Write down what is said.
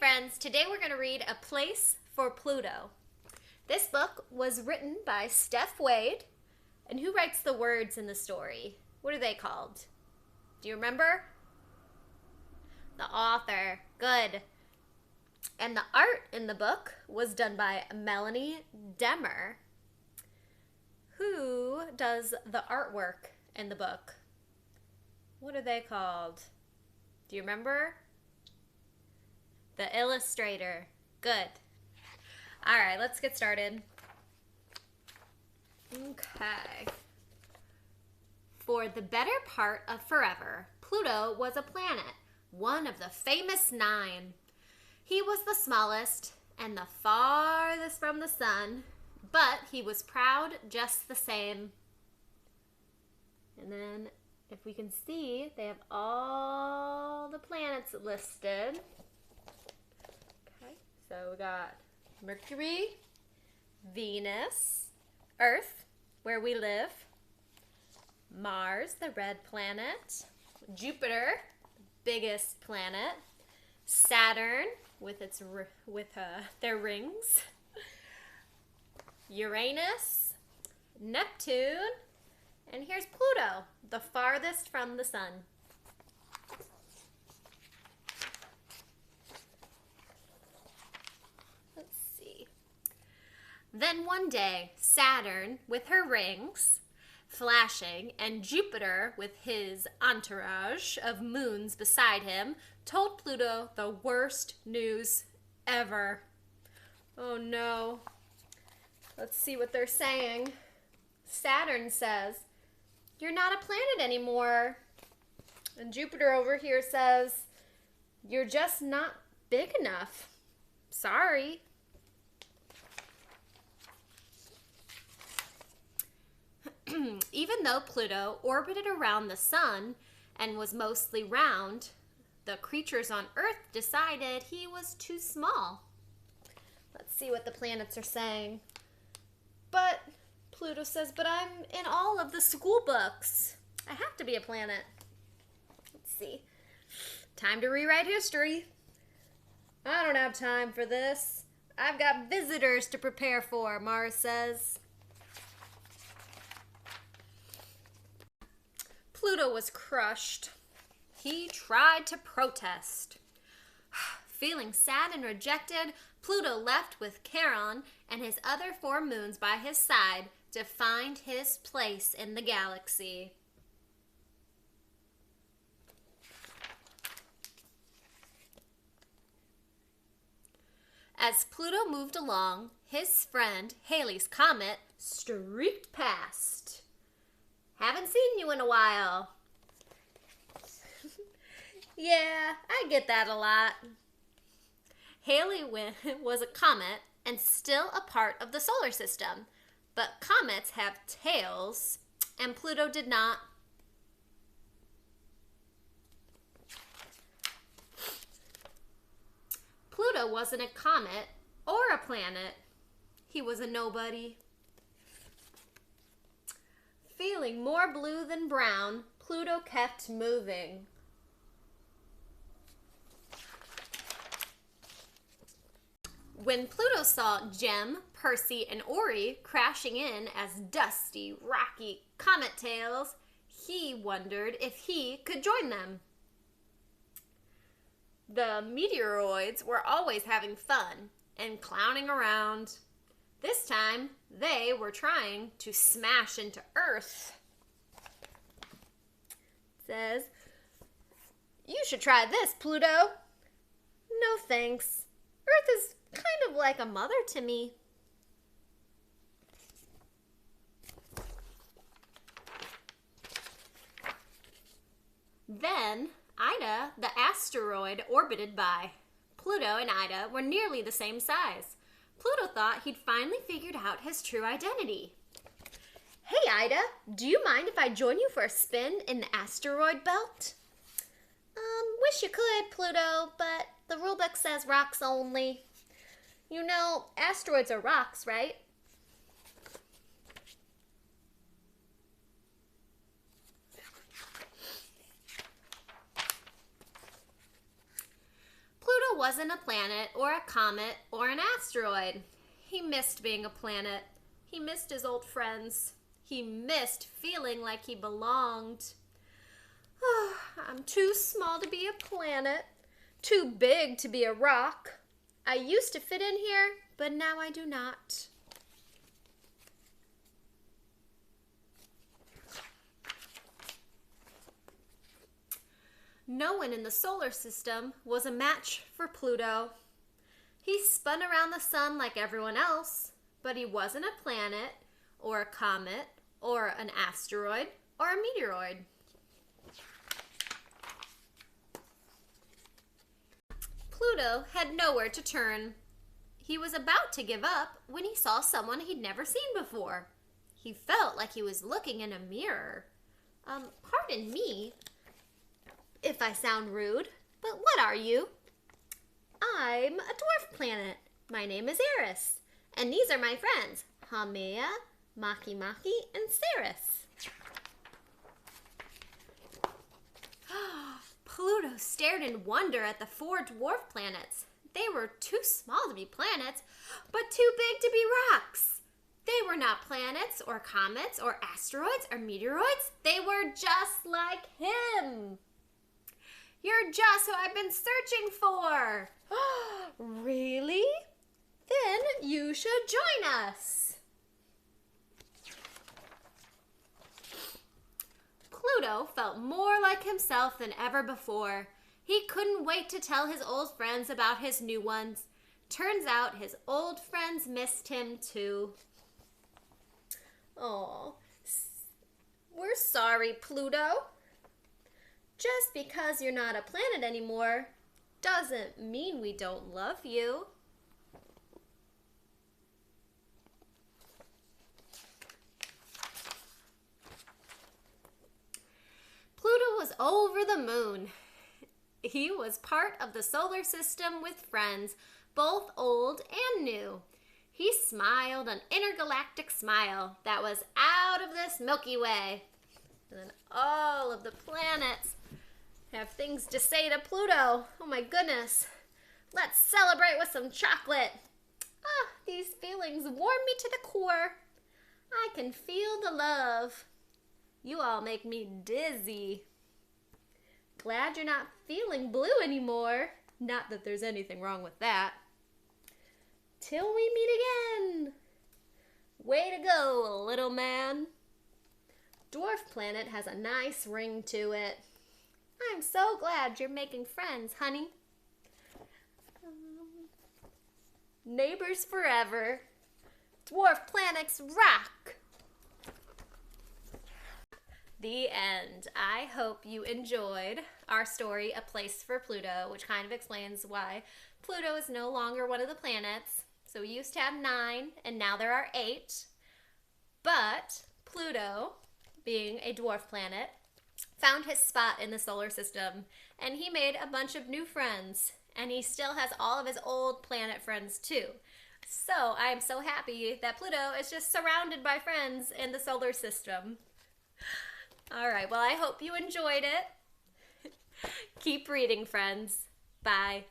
friends, today we're going to read A Place for Pluto. This book was written by Steph Wade, and who writes the words in the story? What are they called? Do you remember? The author. Good. And the art in the book was done by Melanie Demmer. Who does the artwork in the book? What are they called? Do you remember? The illustrator. Good. All right, let's get started. Okay. For the better part of forever, Pluto was a planet, one of the famous 9. He was the smallest and the farthest from the sun, but he was proud just the same. And then, if we can see, they have all the planets listed. Okay, so we got Mercury, Venus, Earth, where we live, Mars, the red planet, Jupiter, biggest planet, Saturn with their rings, Uranus, Neptune, and here's Pluto, the farthest from the sun. Let's see. Then one day, Saturn with her rings flashing and Jupiter with his entourage of moons beside him told Pluto the worst news ever. Oh no. Let's see what they're saying. Saturn says, "You're not a planet anymore." And Jupiter over here says, "You're just not big enough. Sorry." Even though Pluto orbited around the sun and was mostly round, the creatures on Earth decided he was too small. Let's see what the planets are saying. But Pluto says, "But I'm in all of the school books. I have to be a planet." Let's see. Time to rewrite history. I don't have time for this. I've got visitors to prepare for, Mars says. Pluto was crushed. He tried to protest. Feeling sad and rejected, Pluto left with Charon and his other 4 moons by his side to find his place in the galaxy. As Pluto moved along, his friend Halley's comet streaked past. "Haven't seen you in a while." Yeah, I get that a lot. Halley was a comet and still a part of the solar system, but comets have tails, and Pluto did not. Pluto wasn't a comet or a planet. He was a nobody. Feeling more blue than brown, Pluto kept moving. When Pluto saw Gem, Percy, and Ori crashing in as dusty, rocky comet tails, he wondered if he could join them. The meteoroids were always having fun and clowning around. This time, they were trying to smash into Earth. It says, "You should try this, Pluto." "No thanks. Earth is kind of like a mother to me." Then, Ida, the asteroid, orbited by. Pluto and Ida were nearly the same size. Pluto thought he'd finally figured out his true identity. "Hey, Ida, do you mind if I join you for a spin in the asteroid belt?" Wish you could, Pluto, but the rulebook says rocks only." "You know, asteroids are rocks, right?" wasn't a planet or a comet or an asteroid. He missed being a planet. He missed his old friends. He missed feeling like he belonged. Oh, I'm too small to be a planet, too big to be a rock. I used to fit in here, but now I do not. No one in the solar system was a match for Pluto. He spun around the sun like everyone else, but he wasn't a planet, or a comet, or an asteroid, or a meteoroid. Pluto had nowhere to turn. He was about to give up when he saw someone he'd never seen before. He felt like he was looking in a mirror. Pardon me if I sound rude, but what are you? I'm a dwarf planet. My name is Eris, and these are my friends, Haumea, Maki Maki, and Ceres. Pluto stared in wonder at the 4 dwarf planets. They were too small to be planets, but too big to be rocks. They were not planets or comets or asteroids or meteoroids. They were just like him. You're just who I've been searching for. Really? Then you should join us. Pluto felt more like himself than ever before. He couldn't wait to tell his old friends about his new ones. Turns out his old friends missed him too. Oh, we're sorry, Pluto. Just because you're not a planet anymore doesn't mean we don't love you. Pluto was over the moon. He was part of the solar system with friends, both old and new. He smiled an intergalactic smile that was out of this Milky Way. And then all of the planets have things to say to Pluto. Oh my goodness. Let's celebrate with some chocolate. Ah, these feelings warm me to the core. I can feel the love. You all make me dizzy. Glad you're not feeling blue anymore. Not that there's anything wrong with that. Till we meet again. Way to go, little man. Dwarf Planet has a nice ring to it. I'm so glad you're making friends, honey. Neighbors forever. Dwarf Planets rock. The end. I hope you enjoyed our story, A Place for Pluto, which kind of explains why Pluto is no longer one of the planets. So we used to have 9, and now there are 8. But Pluto, being a dwarf planet, found his spot in the solar system, and he made a bunch of new friends, and he still has all of his old planet friends too. So I'm so happy that Pluto is just surrounded by friends in the solar system. All right, well, I hope you enjoyed it. Keep reading, friends. Bye.